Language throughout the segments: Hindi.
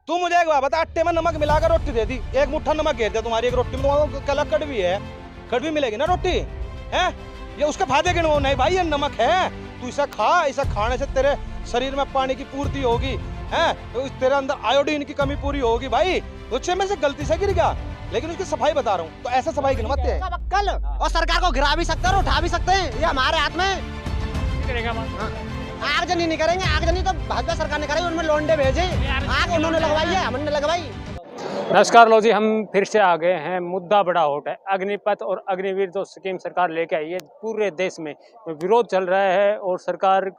तू मुझे एक बात बता, आटे में नमक मिलाकर रोटी दे दी, एक मुट्ठा नमक घेर दे तुम्हारी एक रोटी में, तुम्हारा कला कड़वी है, कड़वी मिलेगी ना रोटी है। ये उसके फायदे गिनवाओ नहीं भाई, ये नमक है, तू इसे खा, इसे खाने से तेरे शरीर में पानी की पूर्ति होगी है, तो तेरे अंदर आयोडीन की कमी पूरी होगी भाई। तो में से गलती से गिर गया, लेकिन उसकी सफाई बता रहा हूँ, तो ऐसा सफाई गिनवाते हैं कल, और सरकार को गिरा भी सकते हैं और उठा भी सकते हैं, ये हमारे हाथ में करेगा। आगजनी नहीं करेंगे, आगजनी तो भाजपा सरकार ने करेगी, उनमें लोंडे भेजे, आग उन्होंने लगवाई है, हमने लगवाई। नमस्कार लो जी, हम फिर से आ गए हैं। मुद्दा बड़ा हॉट है, अग्निपथ और अग्निवीर जो स्कीम सरकार लेके आई है, पूरे देश में विरोध चल रहा है और सरकार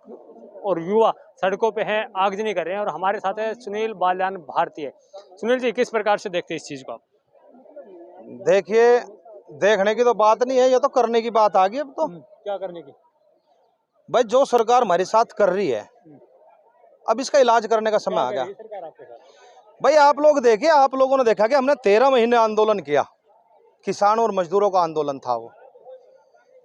और युवा सड़कों पे हैं, आगजनी कर रहे हैं। और हमारे साथ है सुनील बाल्यान भारतीय। सुनील जी, किस प्रकार से देखते हैं इस चीज को आप? देखिए, देखने की तो बात नहीं है, ये तो करने की बात आ गई। अब तो क्या करने की भाई, जो सरकार हमारे साथ कर रही है, अब इसका इलाज करने का समय आ गया। सरकार आपके साथ? भाई आप लोग देखिए, आप लोगों ने देखा कि हमने 13 महीने आंदोलन किया, किसानों और मजदूरों का आंदोलन था वो।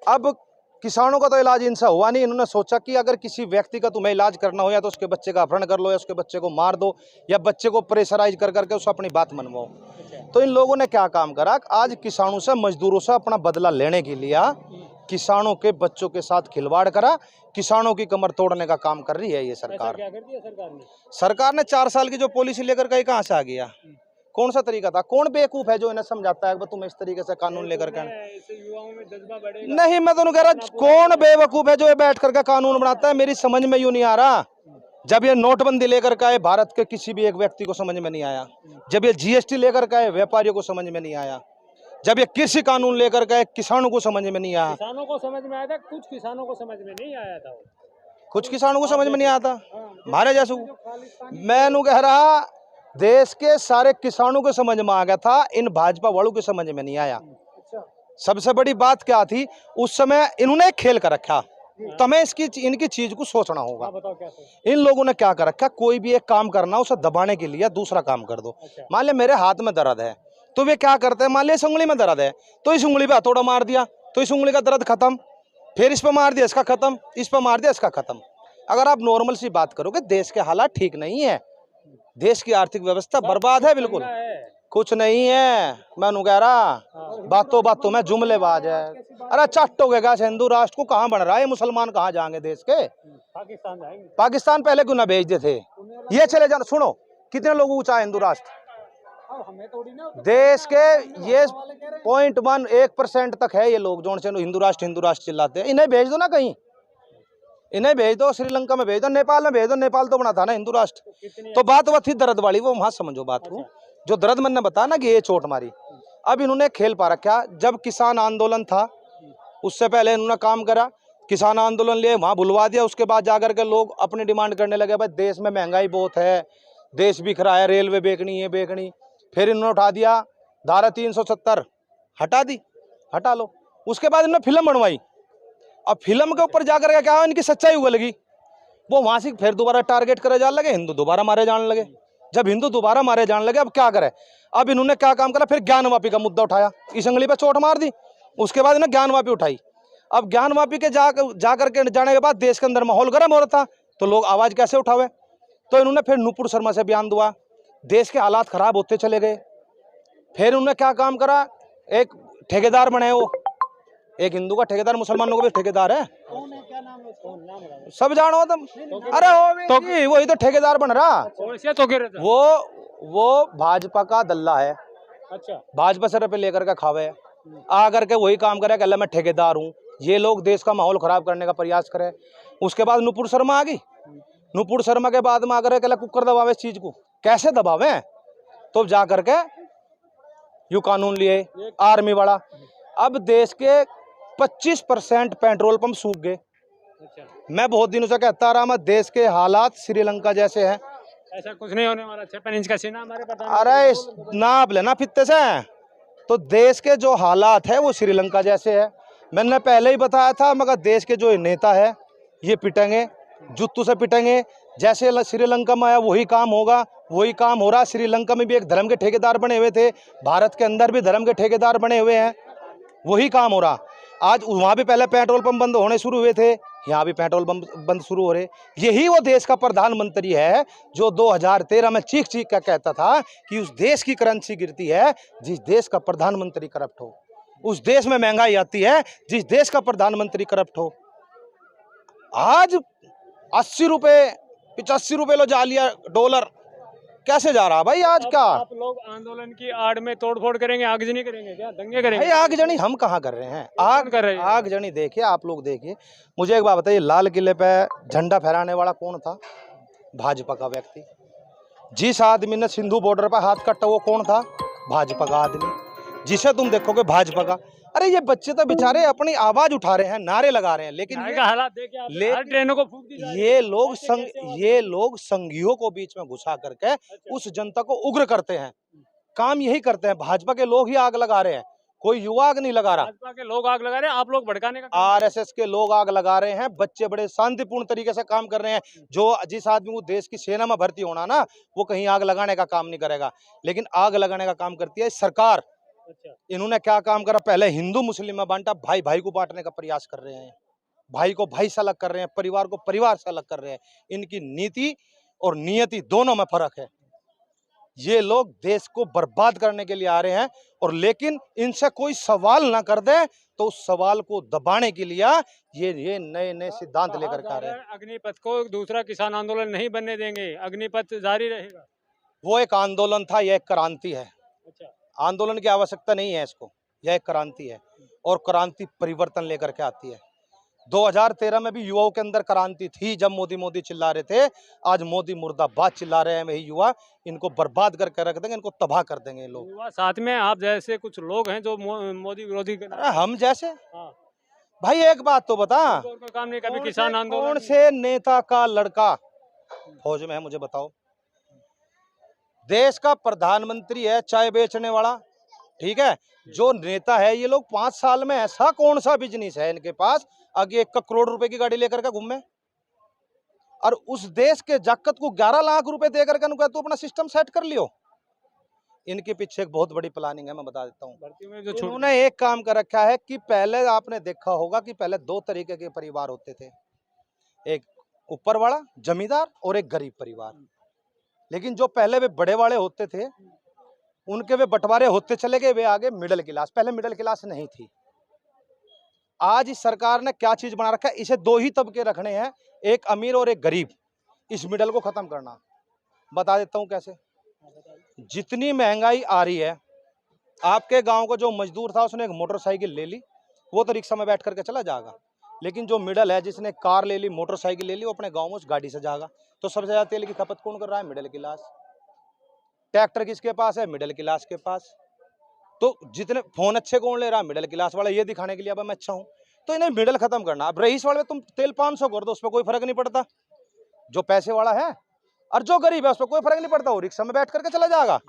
अब किसानों का तो इलाज इनसे हुआ नहीं, इन्होंने सोचा कि अगर किसी व्यक्ति का तुम्हें इलाज करना हो, या तो उसके बच्चे का अपहरण कर लो, या उसके बच्चे को मार दो, या बच्चे को प्रेशराइज कर करके उसको अपनी बात मनवाओ। तो इन लोगों ने क्या काम करा, आज किसानों से मजदूरों से अपना बदला लेने के लिए किसानों के बच्चों के साथ खिलवाड़ करा, किसानों की कमर तोड़ने का काम कर रही है ये सरकार। क्या कर दिया सरकार ने? सरकार ने 4 साल की जो पॉलिसी लेकर गई, कहाँ से आ गया? कौन सा तरीका था? कौन बेवकूफ है जो इन्हें समझाता है कि तुम इस तरीके से कानून लेकर के? युवाओं में जज्बा बढ़ेगा। नहीं, मैं तो कह रहा, कौन बेवकूफ है जो ये बैठ करके कानून बनाता है? मेरी समझ में यूं नहीं आ रहा। जब ये नोटबंदी लेकर के आए, भारत के किसी भी एक व्यक्ति को समझ में नहीं आया। जब ये जीएसटी लेकर के आए, व्यापारियों को समझ में नहीं आया। जब ये कृषि कानून लेकर के आए, किसानों को समझ में नहीं आया। किसानों को समझ में आया था, कुछ किसानों को समझ में नहीं आया था। कुछ किसानों को समझ में नहीं आता, हमारे जैसे। मैं कह रहा, देश के सारे किसानों को समझ में आ गया था, इन भाजपा वालों को समझ में नहीं आया। सबसे बड़ी बात क्या थी, उस समय इन्होंने खेल कर रखा, तो हमें इनकी चीज को सोचना होगा। बताओ क्या? इन लोगों ने क्या कर रखा, कोई भी एक काम करना, उसे दबाने के लिए दूसरा काम कर दो। मान लिया मेरे हाथ में दर्द है, तो वे क्या करते हैं, मान लिया इस उंगली में दर्द है, तो इस उंगली पे हथौड़ा मार दिया, तो इस उंगली का दर्द खत्म। फिर इस पर मार दिया, इसका खत्म, इस पर मार दिया, इसका खत्म। अगर आप नॉर्मल सी बात करोगे, देश के हालात ठीक नहीं है, देश की आर्थिक व्यवस्था बर्बाद है, बिल्कुल कुछ नहीं है। मैं कह रहा, बातों में जुमलेबाज है। अरे चट्टोगे क्या, हिंदू राष्ट्र को कहाँ बन रहा है? मुसलमान कहाँ जाएंगे देश के? पाकिस्तान जाएंगे। पाकिस्तान पहले क्यों ना भेज देते? ये चले जाना। सुनो, कितने लोगों को चाहे हिंदू राष्ट्र? देश के ये 0.1% तक है ये लोग जो हिंदू राष्ट्र चिल्लाते हैं। इन्हें भेज दो ना कहीं, इन्हें भेज दो, श्रीलंका में भेज दो, नेपाल में भेज दो। नेपाल तो बना था ना हिंदू राष्ट्र। तो बात वो थी दर्द वाली, वो वहां समझो बात को, जो दर्द मैंने बताया ना कि ये चोट मारी। अब इन्होंने खेल पा रखा। जब किसान आंदोलन था, उससे पहले इन्होंने काम करा, किसान आंदोलन लिए, वहां बुलवा दिया। उसके बाद जाकर के लोग अपनी डिमांड करने लगे, भाई देश में महंगाई बहुत है, देश बिक रहा है, रेलवे बेचनी है, बेचनी। फिर इन्होंने उठा दिया धारा 370, हटा दी, हटा लो। उसके बाद इन्होंने फिल्म बनवाई। अब फिल्म के ऊपर जाकर के क्या, इनकी सच्चाई उगल लगी। वो वहां से फिर दोबारा टारगेट करे जाने लगे, हिंदू दोबारा मारे जाने लगे। जब हिंदू दोबारा मारे जाने लगे, अब क्या करे? अब इन्होंने क्या काम करा, फिर ज्ञानवापी का मुद्दा उठाया, इस उंगली पे चोट मार दी। उसके बाद इन्होंने ज्ञानवापी उठाई। अब ज्ञानवापी के जाकर के जाने के बाद देश के अंदर माहौल गर्म हो रहा था, तो लोग आवाज कैसे उठावे? तो इन्होंने फिर नुपुर शर्मा से बयान दुआ, देश के हालात खराब होते चले गए। फिर उन्होंने क्या काम करा, एक ठेकेदार बने, वो एक हिंदू का ठेकेदार, मुसलमानों का भी ठेकेदार है। सब जानो तुम? अरे तो वही तो ठेकेदार बन रहा। वो भाजपा का दल्ला है। अच्छा, भाजपा से रुपये लेकर के खावे, आकर के वही काम करे, मैं ठेकेदार हूँ। ये लोग देश का माहौल खराब करने का प्रयास करे। उसके बाद नुपुर शर्मा आ गई। नुपुर शर्मा के बाद में आकर के कुकर दबावे इस चीज को, कैसे दबावे? तो जा करके यू कानून लिए आर्मी वाला। अब देश के 25% पेट्रोल पंप सूख गए। अच्छा। मैं बहुत दिनों से कहता रहा, मैं देश के हालात श्रीलंका जैसे हैं। ऐसा कुछ नहीं होने वाला, 56 इंच का सीना हमारे पता। अरे नाप लेना फित्ते से। तो देश के जो हालात है वो श्रीलंका जैसे है। मैंने पहले ही बताया था, मगर देश के जो नेता है ये पिटेंगे, जुत्तू से पिटेंगे। जैसे श्रीलंका में आया वही काम होगा, वही काम हो रहा। श्रीलंका में भी एक धर्म के ठेकेदार बने हुए थे, भारत के अंदर भी धर्म के ठेकेदार बने हुए हैं, वही काम हो रहा। आज वहाँ भी पहले पेट्रोल पंप बंद होने शुरू हुए थे, यहाँ भी पेट्रोल बंद शुरू हो रहे। यही वो देश का प्रधानमंत्री है जो 2013 में चीख चीख कर कहता था कि उस देश की करेंसी गिरती है जिस देश का प्रधानमंत्री करप्ट हो, उस देश में महंगाई आती है जिस देश का प्रधानमंत्री करप्ट हो। आज 80 रुपए 85 रुपए लो जा लिया डॉलर, कैसे जा रहा भाई आज का? आप लोग आंदोलन की आड़ में तोड़फोड़ करेंगे, आगजनी करेंगे क्या, दंगे करेंगे? भाई आगजनी हम कहाँ कर रहे हैं? आग कर रहे हैं। आगजनी देखिए, आप लोग देखिए। मुझे एक बात बताइए, लाल किले पे झंडा फहराने वाला कौन था? भाजपा का व्यक्ति। जिस आदमी ने सिंधु बॉर्डर पर हाथ काटा वो कौन था? भाजपा का आदमी। जिसे तुम देखोगे भाजपा का। अरे ये बच्चे तो बेचारे अपनी आवाज उठा रहे हैं, नारे लगा रहे हैं, लेकिन हालात देखिए आप, हर ट्रेनों को फूंक दी जा रही है। ये लोग संघियों को बीच में घुसा करके उस जनता को उग्र करते हैं। काम यही करते हैं। भाजपा के लोग ही आग लगा रहे हैं, कोई युवा आग नहीं लगा रहा। भाजपा के लोग आग लगा रहे हैं, आप लोग भड़काने का आरएसएस के लोग आग लगा रहे हैं। बच्चे बड़े शांतिपूर्ण तरीके से काम कर रहे हैं। जिस आदमी को देश की सेना में भर्ती होना ना, वो कहीं आग लगाने का काम नहीं करेगा, लेकिन आग लगाने का काम करती है सरकार। इन्होंने क्या काम करा? पहले हिंदू मुस्लिम में बांटा, भाई भाई को बांटने का प्रयास कर रहे हैं, भाई को भाई से अलग कर रहे हैं, परिवार को परिवार से अलग कर रहे हैं। इनकी नीति और नियति दोनों में फर्क है। ये लोग देश को बर्बाद करने के लिए आ रहे हैं, और लेकिन इनसे कोई सवाल ना कर दे तो उस सवाल को दबाने के लिए ये नए नए सिद्धांत लेकर के आ रहे हैं। अग्निपथ को दूसरा किसान आंदोलन नहीं बनने देंगे, अग्निपथ जारी रहेगा। वो एक आंदोलन था, यह एक क्रांति है। अच्छा, आंदोलन की आवश्यकता नहीं है इसको, यह एक क्रांति है, और क्रांति परिवर्तन लेकर के आती है। 2013 में भी युवाओं के अंदर क्रांति थी, जब मोदी मोदी चिल्ला रहे थे। आज मोदी मुर्दाबाद चिल्ला रहे हैं वही युवा। इनको बर्बाद करके रख देंगे, इनको तबाह कर देंगे लोग। युवा साथ में आप जैसे कुछ लोग हैं जो मोदी विरोधी अरे हम जैसे? हाँ। भाई एक बात तो बता, काम नहीं, कभी किसान आंदोलन। कौन से नेता का लड़का फौज में है मुझे बताओ? देश का प्रधानमंत्री है चाय बेचने वाला, ठीक है। जो नेता है, ये लोग 5 साल में ऐसा कौन सा बिजनेस है इनके पास आगे 1 करोड़ रुपए की गाड़ी लेकर के घूमे, और उस देश के जाकत को 11 लाख रुपए देकर के तू अपना सिस्टम सेट कर लियो। इनके पीछे एक बहुत बड़ी प्लानिंग है, मैं बता देता हूँ। उन्होंने एक काम कर रखा है कि पहले आपने देखा होगा कि पहले 2 तरीके के परिवार होते थे, एक ऊपर वाला जमींदार और एक गरीब परिवार। लेकिन जो पहले वे बड़े वाले होते थे, उनके वे बंटवारे होते चले गए, वे आगे मिडिल क्लास। पहले मिडिल क्लास नहीं थी। आज इस सरकार ने क्या चीज बना रखा है? इसे 2 ही तबके रखने हैं, एक अमीर और एक गरीब। इस मिडिल को खत्म करना। बता देता हूं कैसे। जितनी महंगाई आ रही है, आपके गांव का जो मजदूर था उसने एक मोटरसाइकिल ले ली, वो तो रिक्शा में बैठ करके चला जाएगा। लेकिन जो मिडिल है, जिसने कार ले ली, मोटरसाइकिल ले ली, वो अपने गांव में उस गाड़ी से जाएगा। तो सबसे ज्यादा तेल की खपत कौन कर रहा है? Middle class. ट्रैक्टर किसके पास है? मिडिल क्लास के पास। तो जितने फोन अच्छे कौन ले रहा है? मिडिल क्लास वाला, ये दिखाने के लिए अब मैं अच्छा हूं। तो इन्हें मिडिल खत्म करना। अब रईस वाले तुम तेल 500 कर दो, उस पर कोई फर्क नहीं पड़ता। जो पैसे वाला है, और जो गरीब है उस पर कोई फर्क नहीं पड़ता, वो रिक्शा में बैठ करके चला जाएगा,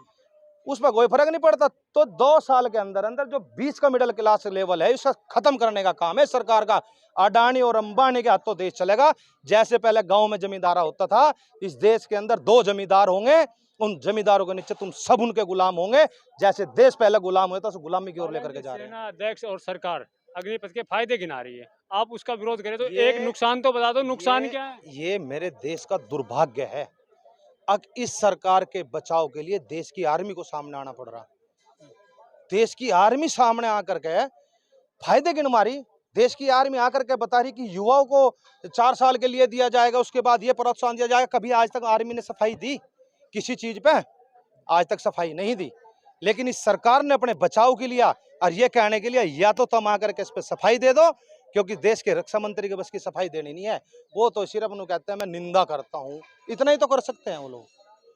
उस पर कोई फर्क नहीं पड़ता। तो 2 साल के अंदर अंदर जो 20 का मिडिल क्लास लेवल है, इसका खत्म करने का काम है सरकार का। अडानी और अंबानी के हाथों देश चलेगा। जैसे पहले गांव में जमींदारा होता था, इस देश के अंदर 2 जमींदार होंगे, उन जमींदारों के नीचे तुम सब उनके गुलाम होंगे। जैसे देश पहले गुलाम हुआ था, उस गुलामी की ओर लेकर के जा रहे हैं। सेना अध्यक्ष और सरकार अग्निपथ के फायदे गिना रही है, आप उसका विरोध करें तो एक नुकसान तो बता दो, नुकसान क्या है? ये मेरे देश का दुर्भाग्य है। अब इस सरकार के बचाव के लिए देश की आर्मी को सामने आना पड़ रहा। देश की आर्मी सामने आकर के फायदे गिन मारी। देश की आर्मी आकर के बता रही कि युवाओं को 4 साल के लिए दिया जाएगा, उसके बाद ये प्रोत्साहन दिया जाएगा। कभी आज तक आर्मी ने सफाई दी किसी चीज पे? आज तक सफाई नहीं दी। लेकिन इस सरकार ने अपने बचाव के लिए और ये कहने के लिए, या तो तुम आकर के इस पे सफाई दे दो, क्योंकि देश के रक्षा मंत्री के बस की सफाई देनी नहीं है। वो तो सिर्फ उन्होंने कहते हैं मैं निंदा करता हूँ, इतना ही तो कर सकते हैं वो लोग।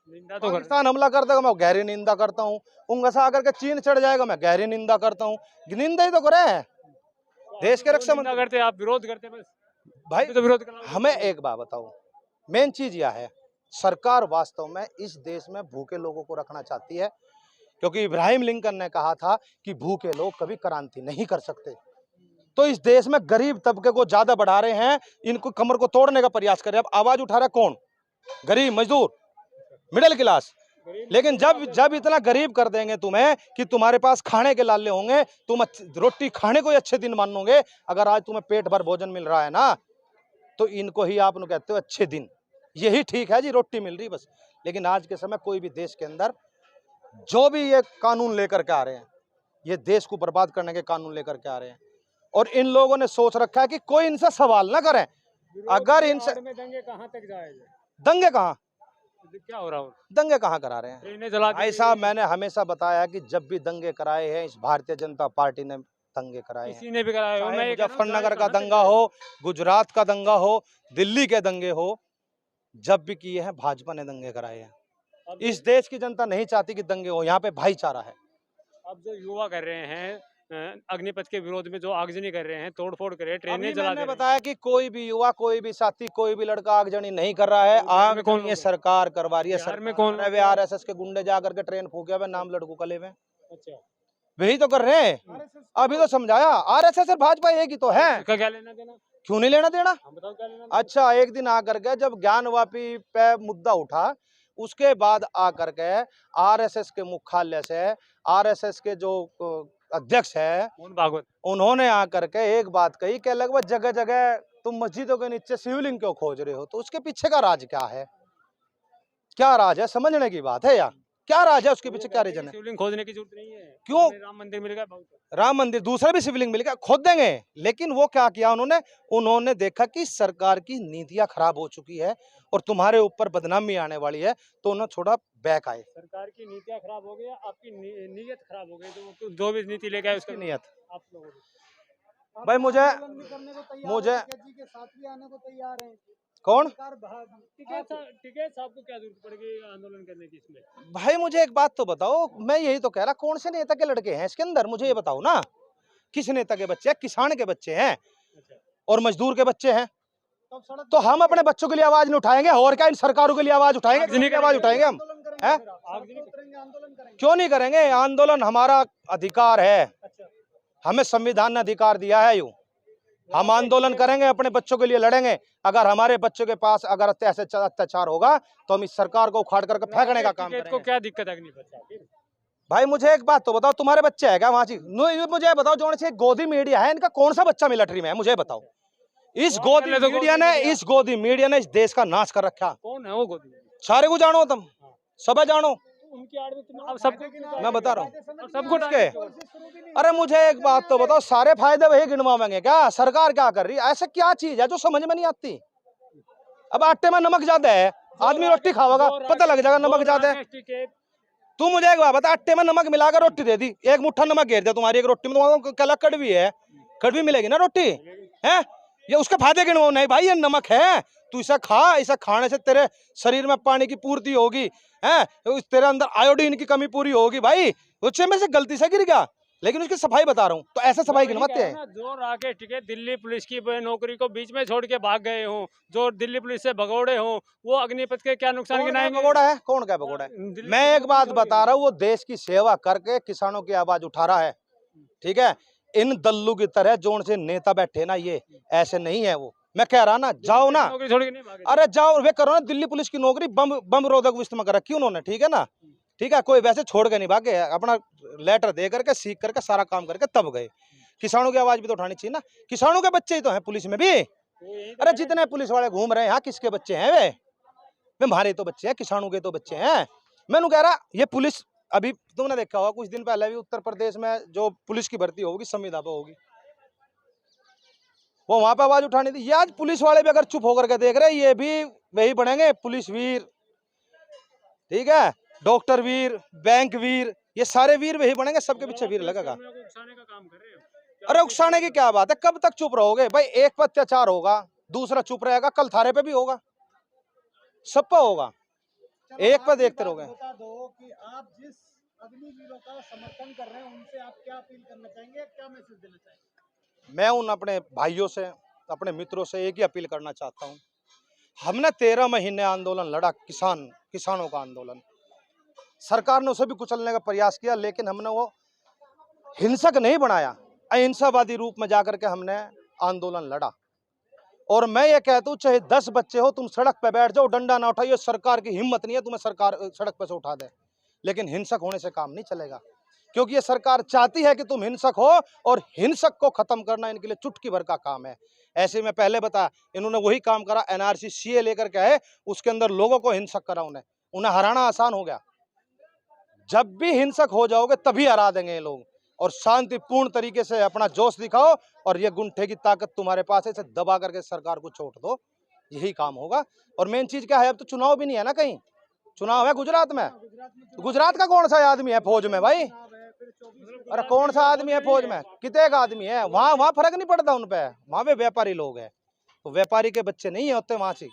निंदा तो पाकिस्तान हमला कर देगा, मैं गहरी निंदा करता हूँ। उंगसा आकर के चीन चढ़ जाएगा, मैं गहरी निंदा करता हूँ। निंदा ही तो करे देश के रक्षा मंत्री करते, आप विरोध करते बस। भाई तो विरोध करना। हमें एक बात बताओ, मेन चीज यह है, सरकार वास्तव में इस देश में भूखे लोगों को रखना चाहती है, क्योंकि इब्राहिम लिंकन ने कहा था कि भूखे लोग कभी क्रांति नहीं कर सकते। तो इस देश में गरीब तबके को ज्यादा बढ़ा रहे हैं, इनको कमर को तोड़ने का प्रयास कर रहे हैं। अब आवाज उठा रहा है कौन? गरीब, मजदूर, मिडिल क्लास। लेकिन जब इतना गरीब कर देंगे तुम्हें कि तुम्हारे पास खाने के लाले होंगे, तुम रोटी खाने को ही अच्छे दिन मानोगे। अगर आज तुम्हें पेट भर भोजन मिल रहा है ना, तो इनको ही आप कहते हो अच्छे दिन। यही ठीक है जी, रोटी मिल रही बस। लेकिन आज के समय कोई भी देश के अंदर जो भी ये कानून लेकर के आ रहे हैं, ये देश को बर्बाद करने के कानून लेकर के आ रहे हैं, और इन लोगों ने सोच रखा है कि कोई इनसे सवाल ना करे। अगर इनसे दंगे कहाँ तक जाएंगे? दंगे कहाँ, क्या हो रहा है? दंगे कहाँ करा रहे हैं ट्रेनें जला दी भाई साहब? मैंने हमेशा बताया कि जब भी दंगे कराए हैं इस भारतीय जनता पार्टी ने दंगे कराए हैं। किसी ने भी कराया हो। चाहे मैं ये कह रहा हूँ, मुजफ्फरनगर का कहाँ तक दंगा हो, गुजरात का दंगा हो, दिल्ली के दंगे हो, जब भी किए हैं भाजपा ने दंगे कराए हैं। अब इस देश की जनता नहीं चाहती कि दंगे हो, यहाँ पे भाईचारा है। अब जो युवा कर रहे हैं अग्निपथ के विरोध में जो आगजनी कर रहे हैं, तोड़फोड़ कर रहे हैं, ट्रेनें अभी जला मैंने दे रहे हैं। बताया कि कोई भी युवा, कोई भी साथी, कोई भी लड़का आगजनी नहीं कर रहा है। बिहार में आग कौन ये लोग सरकार करवा रही है। बिहार में सरकार कौन है, वे आरएसएस के गुंडे जाकर के ट्रेन फूके हुए, नाम लड़कू कले हुए, अच्छा, वही तो कर रहे हैं। अभी तो समझाया, आरएसएस और भाजपा एक ही तो है, इसका क्या लेना देना? क्यों नहीं लेना देना? हम बताओ क्या लेना देना? अच्छा, एक दिन आकर के जब ज्ञानवापी पे मुद्दा उठा, उसके बाद आकर के आरएसएस के मुख्यालय से आरएसएस के जो अध्यक्ष है, मोहन भागवत, उन्होंने आकर के एक बात कही कि लगभग जगह जगह तुम मस्जिदों के नीचे शिवलिंग क्यों खोज रहे हो? तो उसके पीछे का राज क्या है? क्या राज है, समझने की बात है यार। क्या राज है, उसके पीछे क्या रीजन है? शिवलिंग खोदने की जरूरत नहीं है। क्यों? हमें राम मंदिर मिल गया बहुत। राम मंदिर, दूसरा भी शिवलिंग मिल गया, खोद देंगे। लेकिन वो क्या किया उन्होंने देखा कि सरकार की नीतियां खराब हो चुकी है और तुम्हारे ऊपर बदनामी आने वाली है, तो उन्होंने थोड़ा बैक आए। सरकार की नीतियां खराब हो गई, आपकी नीयत खराब हो गई, जो भी नीति लेके आए उसकी नीयत आप लोगों की। भाई मुझे कौन टिकैत साहब को क्या जरूरत पड़ेगी आंदोलन करने की इसमें? भाई मुझे एक बात तो बताओ, मैं यही तो कह रहा, कौन से नेता के लड़के हैं इसके अंदर, मुझे ये बताओ ना। किस नेता के बच्चे हैं? किसान के बच्चे हैं और मजदूर के बच्चे हैं। तो हम अपने बच्चों के लिए आवाज नहीं उठाएंगे और क्या इन सरकारों के लिए आवाज उठाएंगे? किसकी आवाज उठाएंगे हम? हैं? क्यों नहीं करेंगे? आंदोलन हमारा अधिकार है, हमें संविधान ने अधिकार दिया है। यूं हम आंदोलन करेंगे, अपने बच्चों के लिए लड़ेंगे। अगर हमारे बच्चों के पास अगर अत्याचार होगा तो हम इस सरकार को उखाड़ करके फेंकने का काम करेंगे। को क्या दिक्कत है? भाई मुझे एक बात तो बताओ, तुम्हारे बच्चे है क्या वहां से? मुझे बताओ, जो से गोदी मीडिया है, इनका कौन सा बच्चा मिलिट्री में है? मुझे बताओ। इस गोदी मीडिया ने इस देश का नाश कर रखा। कौन है वो गोदी? सारे को जानो, तुम सब जानो, उनकी आड़ में तुम अब सबको मैं बता रहा हूँ सबको के। अरे मुझे एक बात तो बताओ, सारे फायदे वही गिनवाएंगे क्या? सरकार क्या कर रही है? ऐसा क्या चीज है जो समझ में नहीं आती? अब आटे में नमक ज्यादा है, आदमी रोटी खाएगा, पता लग जाएगा नमक ज्यादा है। तू मुझे एक बात बता, आटे में नमक मिलाकर रोटी दे दी, एक मुट्ठा नमक घेर दिया तुम्हारी एक रोटी में, तुम्हारा कला कड़वी है, कड़वी मिलेगी ना रोटी है? ये उसके फायदे गिनवाओ। नहीं भाई, ये नमक है, तू इसे खा, इसे खाने से तेरे शरीर में पानी की पूर्ति होगी, है तेरे अंदर आयोडीन की कमी पूरी होगी। भाई उससे में से गलती से गिर गया, लेकिन उसकी सफाई बता रहा हूँ, तो ऐसा सफाई गिनवाते हैं। जोर आके ठीक है, दिल्ली पुलिस की नौकरी को बीच में छोड़ के भाग गए हो, जो दिल्ली पुलिस से भगोड़े हो, वो अग्निपथ के क्या नुकसान गिनाएंगे? भगोड़ा है? कौन क्या भगोड़ा है? मैं एक बात बता रहा हूँ, वो देश की सेवा करके किसानों की आवाज उठा रहा है, ठीक है? इन दल्लू की तरह जोन से नेता बैठे ना, ये ऐसे नहीं है। वो मैं कह रहा ना, जाओ ना, अरे जाओ, वे करो ना दिल्ली पुलिस की नौकरी, बम रोधक विस्तार कर रखी उन्होंने, ठीक है ना? ठीक है, कोई वैसे छोड़ के नहीं भागे, अपना लेटर दे करके सीख करके सारा काम करके तब गए। किसानों की आवाज भी तो उठानी चाहिए ना, किसानों के बच्चे ही तो हैं पुलिस में भी। अरे जितने पुलिस वाले घूम रहे हैं यहाँ, किसके बच्चे हैं? वे हमारे तो बच्चे हैं, किसानों के तो बच्चे हैं। मैंने कह रहा, ये पुलिस, अभी तुमने देखा होगा कुछ दिन पहले भी उत्तर प्रदेश में जो पुलिस की भर्ती होगी संविदा पे होगी, वो वहां पे आवाज उठानी थी। ये आज पुलिस वाले भी अगर चुप होकर के देख रहे, ये भी वही बनेंगे पुलिस वीर, ठीक है? डॉक्टर वीर, बैंक वीर, ये सारे वीर वही बनेंगे, सबके पीछे वीर लगेगा। अरे उकसाने की क्या बात है? कब तक चुप रहोगे भाई? एक पर अत्याचार होगा, दूसरा चुप रहेगा, कल थारे पे भी होगा, सब पे होगा, एक पर देखते रहोगे। बता दो कि आप जिस अग्निवीरों का समर्थन कर रहे हैं, उनसे आप क्या अपील करना चाहेंगे, क्या मैसेज देना चाहेंगे? मैं उन अपने भाइयों से, अपने मित्रों से एक ही अपील करना चाहता हूँ। हमने 13 महीने आंदोलन लड़ा, किसानों का आंदोलन, सरकार ने उसे भी कुचलने का प्रयास किया, लेकिन हमने वो हिंसक नहीं बनाया, अहिंसावादी रूप में जाकर के हमने आंदोलन लड़ा। और मैं ये कहता हूँ, चाहे 10 बच्चे हो, तुम सड़क पे बैठ जाओ, डंडा ना उठाइए, सरकार की हिम्मत नहीं है तुम्हें सरकार सड़क पे से उठा दे, लेकिन हिंसक होने से काम नहीं चलेगा, क्योंकि ये सरकार चाहती है कि तुम हिंसक हो, और हिंसक को खत्म करना इनके लिए चुटकी भर का काम है। ऐसे में पहले बता, इन्होंने वही काम करा, एनआरसी सीए लेकर के आए, उसके अंदर लोगों को हिंसक करा, उन्हें हराना आसान हो गया। जब भी हिंसक हो जाओगे तभी हरा देंगे ये लोग। और शांतिपूर्ण तरीके से अपना जोश दिखाओ, और ये गुंठे की ताकत तुम्हारे पास है, इसे दबा करके सरकार को छोड़ दो, यही काम होगा। और मेन चीज क्या है, अब तो चुनाव भी नहीं है ना, कहीं चुनाव है गुजरात में। गुजरात का कौन सा आदमी है फौज में भाई? अरे कौन सा आदमी है फौज में? कितने का आदमी है? वहाँ फर्क नहीं पड़ता उन पे, वहाँ पे व्यापारी लोग हैं, तो व्यापारी के बच्चे नहीं होते वहां से।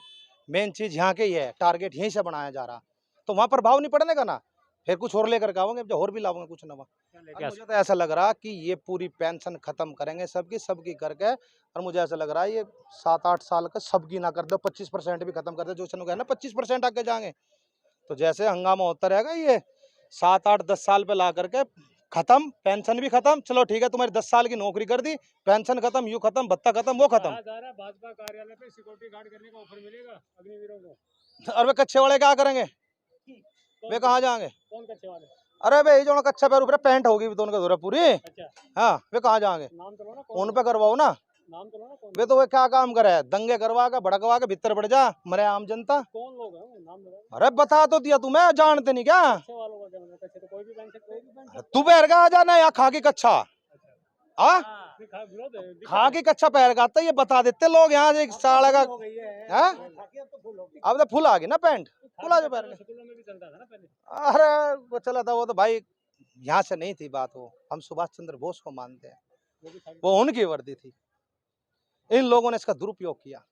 मेन चीज यहाँ के ही है, टारगेट यहीं से बनाया जा रहा, तो वहां प्रभाव नहीं पड़ने का ना, फिर कुछ और लेकर के आओगे, जो और भी लाओगे कुछ नवा। मुझे तो ऐसा लग रहा कि ये पूरी पेंशन खत्म करेंगे सबकी करके, और मुझे ऐसा लग रहा है ये 7-8 साल का सबकी ना कर दो, 25% भी खत्म कर दो, जो कहना 25% आके जाएंगे, तो जैसे हंगामा होता रहेगा ये 7-8-10 साल पे ला करके खत्म, पेंशन भी खत्म। चलो ठीक है, तुम्हारी 10 साल की नौकरी कर दी, पेंशन खत्म, यू खत्म, भत्ता खत्म, वो खत्म। भाजपा कार्यालय पे सिक्योरिटी गार्ड करने का ऑफर मिलेगा अग्निवीरों को। और वे कच्चे वाले क्या करेंगे? वे कहाँ जाएंगे? कौन कच्चे वाले? अरे भाई जो कच्चा पैर ऊपर पैंट होगी भी तो उनका जरूरत पूरी। अच्छा, हाँ, वे कहाँ जाएंगे? नाम तो लो ना, उन पे करवाओ ना, नाम तो लो ना। वे तो वे क्या काम करे, दंगे करवा के भड़कवा के भीतर बढ़ जा, मरे आम जनता। कौन लोग हैं वो? नाम बताओ। अरे बता तो दिया तुम्हें, जानते नहीं क्या? कच्चे वालों का क्या मतलब? कच्चे तो कोई भी पहन सकता है, कोई भी पहन सकता तू पैर का आ जाना या खा की कच्चा? हाँ, है। विरोध है, खा की कच्चा पैर का आता, ये बता देते लोग यहाँ से साड़ा का। हाँ? अब तो फुल आ गई ना पैंट, फुल आ जा पैर का। स्कूलों में भी चलता था ना पहले। अरे वो चला था, वो तो भाई यहाँ से नहीं थी बात, वो हम सुभाष चंद्र बोस को मानते हैं, वो उनकी वर्दी थी। इन लोगों ने इसका दुरुपयोग किया,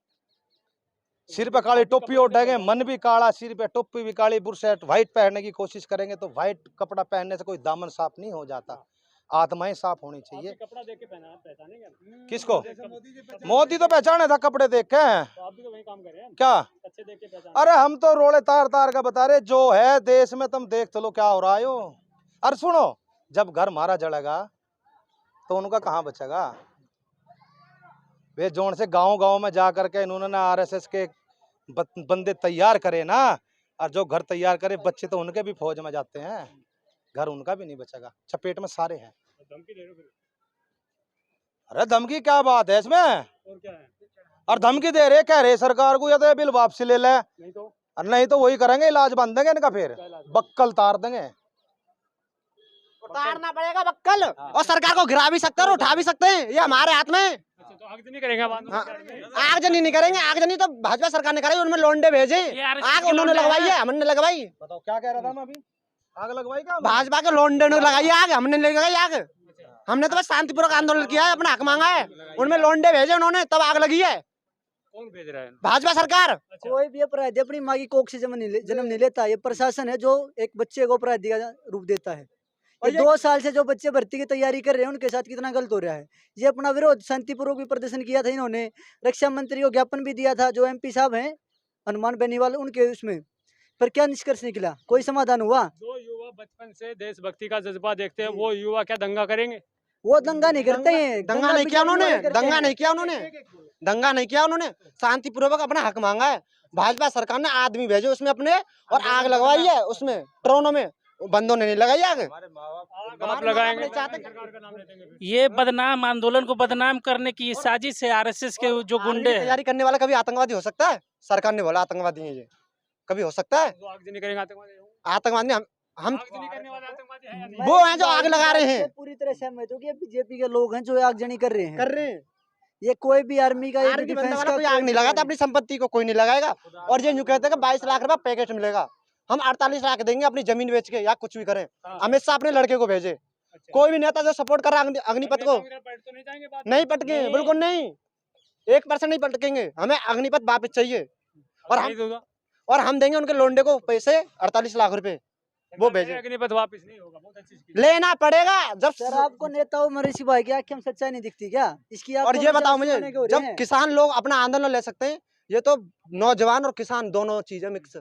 सिर पे काली टोपी ओढ़ेंगे, मन भी काला, सिर पे टोपी भी काली, बुरशर्ट व्हाइट पहनने की कोशिश करेंगे, तो व्हाइट कपड़ा पहनने से कोई दामन साफ नहीं हो जाता, आत्माएं साफ होनी चाहिए। कपड़ा देख के पहचानेंगे किसको? मोदी तो पहचाने था कपड़े देख के, तो आप भी तो वही काम कर रहे हैं। क्या? अच्छे देख के पहचान। अरे हम तो रोले तार तार का बता रहे, जो है देश में तुम देख चलो क्या हो रहा है। अरे सुनो, जब घर मारा जड़ेगा तो उनका कहाँ बचेगा? वे जोन से गांव में जा करके इन्होंने ना आरएसएस के बंदे तैयार करे ना, और जो घर तैयार करे बच्चे तो उनके भी फौज में जाते हैं, घर उनका भी नहीं बचेगा, चपेट में सारे हैं। धमकी दे रहे हो फिर? अरे धमकी क्या बात है इसमें? और क्या है? और धमकी दे रहे, कह रहे सरकार को या तो ये बिल वापसी ले ले, नहीं तो वही करेंगे, इलाज बांध देंगे इनका, फिर बक्कल तार देंगे। उतारना पड़ेगा बक्कल, और सरकार को गिरा भी सकते हैं और उठा भी सकते हैं, ये हमारे हाथ में। अच्छा, तो आगजनी करेंगे बाद में? आगजनी नहीं करेंगे, आगजनी तो भाजपा सरकार ने कराई, उनमें लोंडे भेजे, आग उन्होंने लगवाई है, हमने लगवाई। बताओ क्या कह रहा था मैं अभी? आग लगवाई क्या? भाजपा के लोंडे ने लगाई आग, हमने नहीं लगाई आग। हमने तो बस शांतिपूर्वक आंदोलन किया है, अपना हक मांगा है, उनमें लोंडे भेजे उन्होंने, तब आग लगी है। कौन भेज रहा है? भाजपा सरकार। कोई भी अपराधी अपनी माँ की कोख से जन्म नहीं लेता, ये प्रशासन है जो एक बच्चे को अपराधी का रूप देता है। ये 2 साल से जो बच्चे भर्ती की तैयारी कर रहे हैं उनके साथ कितना गलत हो रहा है। ये अपना विरोध शांतिपूर्वक भी प्रदर्शन किया था इन्होंने, रक्षा मंत्री को ज्ञापन भी दिया था, जो MP साहब हैं हनुमान बेनीवाल, उनके उसमें, पर क्या निष्कर्ष निकला? कोई समाधान हुआ? जो युवा बचपन से देशभक्ति का जज्बा देखते हैं, वो युवा क्या दंगा करेंगे? वो दंगा नहीं करते हैं, दंगा नहीं किया उन्होंने, दंगा नहीं किया उन्होंने, दंगा नहीं किया उन्होंने, शांतिपूर्वक अपना हक मांगा है। भाजपा सरकार ने आदमी भेजे उसमें अपने, और आग लगवाई है उसमें ट्रोनों में, बंदों ने नहीं लगाई आग। आप लगाएंगे? ये बदनाम आंदोलन को बदनाम करने की साजिश है आरएसएस के जो गुंडे हैं। तैयारी करने वाला कभी आतंकवादी हो सकता है? सरकार ने बोला आतंकवादी है ये, कभी हो सकता है? जो आगजनी करेंगे आतंकवादी? आतंकवादी हम आगजनी करने वाले आतंकवादी हैं? वो हैं जो आग लगा रहे हैं। पूरी तरह सहमत हो कि ये बीजेपी के लोग हैं जो आगजनी कर रहे हैं। ये कोई भी आर्मी का, आर्मी बंदा वाला कोई आग नहीं लगाता, अपनी संपत्ति को कोई नहीं लगाएगा। और ये यूं कहते हैं कि 22 लाख रुपया पैकेट मिलेगा, हम 48 लाख देंगे अपनी जमीन बेच के, या कुछ भी करें। अमित शाह अपने लड़के को भेजे, कोई भी नेता जो सपोर्ट कर रहा है अग्निपथ को, नहीं पटके, बिल्कुल नहीं, 1% नहीं पटकेंगे। हमें अग्निपथ वापस चाहिए, और हम देंगे उनके लोंडे को पैसे 48 लाख रुपए, वो भेजे। अग्निपथ वापस नहीं होगा, बहुत अच्छी चीज। लेना पड़ेगा। जब सर आपको नेताओं मरीसी भाई की आंखें में सच्चाई नहीं दिखती क्या इसकी? और ये बताओ मुझे, जब किसान लोग अपना आंदोलन ले सकते हैं, ये तो नौजवान और किसान दोनों चीजें मिक्स